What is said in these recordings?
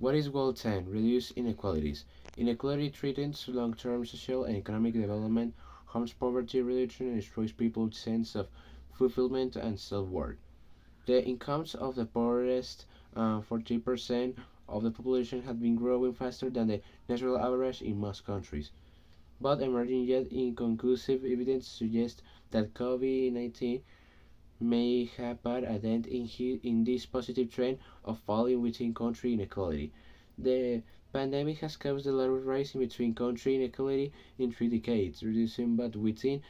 What is Goal 10? Reduce inequalities. Inequality threatens long-term social and economic development, harms poverty reduction, and destroys people's sense of fulfillment and self-worth. The incomes of the poorest 40% of the population have been growing faster than the national average in most countries. But emerging yet inconclusive evidence suggests that COVID-19 may have had a dent in this positive trend of falling within country inequality. The pandemic has caused a large rise in between country inequality in 3 decades, reducing but within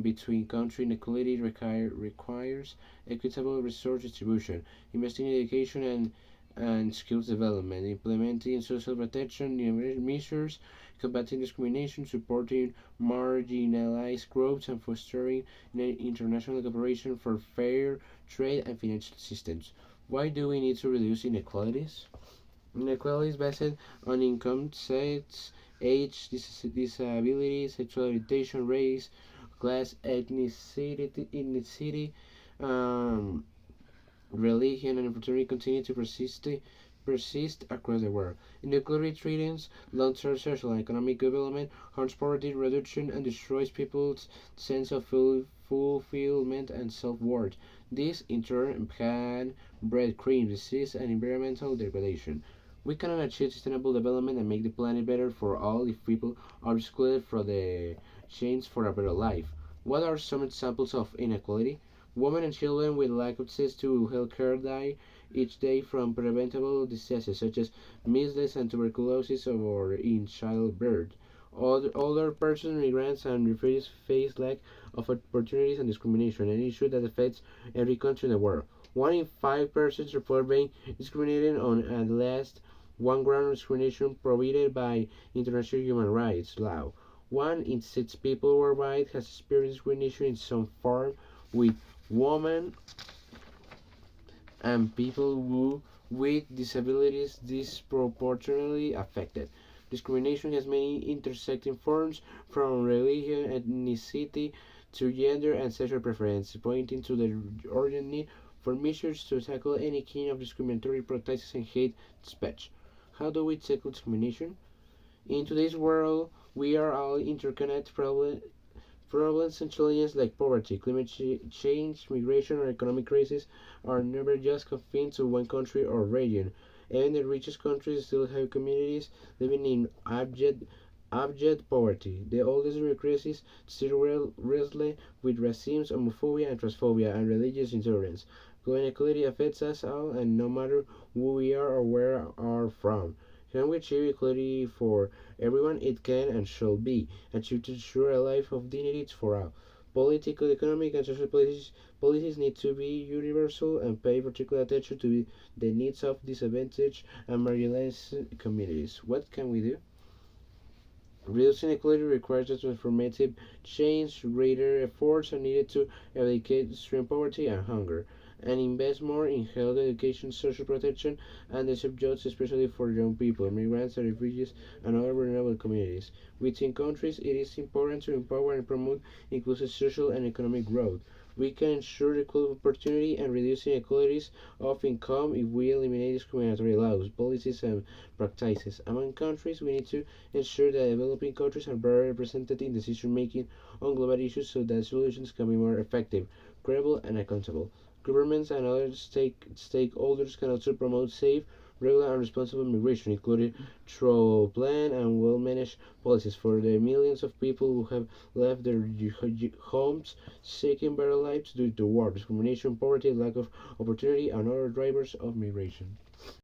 between country inequality requires equitable resource distribution, investing in education and skills development, implementing social protection measures, combating discrimination, supporting marginalized groups, and fostering international cooperation for fair trade and financial systems. Why do we need to reduce inequalities? Inequalities based on income, sex, age, disability, sexual orientation, race, class, ethnicity, um, religion, and opportunity continue to persist across the world. Inequality threatens long-term social and economic development, harms poverty reduction, and destroys people's sense of fulfillment and self-worth. This, in turn, can breed crime, disease, and environmental degradation. We cannot achieve sustainable development and make the planet better for all if people are excluded from the chains for a better life. What are some examples of inequality? Women and children with lack of access to healthcare die each day from preventable diseases such as measles and tuberculosis or in childbirth. Older persons, migrants, and refugees face lack of opportunities and discrimination, an issue that affects every country in the world. 1 in 5 persons report being discriminated on at least one ground of discrimination prohibited by international human rights law. 1 in 6 people worldwide has experienced discrimination in some form, with women and people who with disabilities disproportionately affected. Discrimination has many intersecting forms, from religion, ethnicity, to gender and sexual preference, pointing to the urgent need for measures to tackle any kind of discriminatory practices and hate speech. How do we tackle discrimination? In today's world, we are all interconnected problems and challenges like poverty, climate change, migration, or economic crisis are never just confined to one country or region. Even the richest countries still have communities living in abject poverty. The oldest crisis still wrestle with racism, homophobia, and transphobia, and religious intolerance. Global inequality affects us all, and no matter who we are or where we are from. Can we achieve equality for everyone? It can and shall be achieved to ensure a life of dignity for all. Political, economic, and social policies need to be universal and pay particular attention to the needs of disadvantaged and marginalized communities. What can we do? Reducing inequality requires a transformative change. Greater efforts are needed to eradicate extreme poverty and hunger, and invest more in health, education, social protection, and the jobs, especially for young people, migrants, and refugees, and other vulnerable communities. Within countries, it is important to empower and promote inclusive social and economic growth. We can ensure equal opportunity and reduce inequalities of income if we eliminate discriminatory laws, policies, and practices. Among countries, we need to ensure that developing countries are better represented in decision making on global issues so that solutions can be more effective, credible, and accountable. Governments and other stakeholders can also promote safe, regular, and responsible migration, including through planned and well managed policies for the millions of people who have left their homes seeking better lives due to war, discrimination, poverty, lack of opportunity, and other drivers of migration.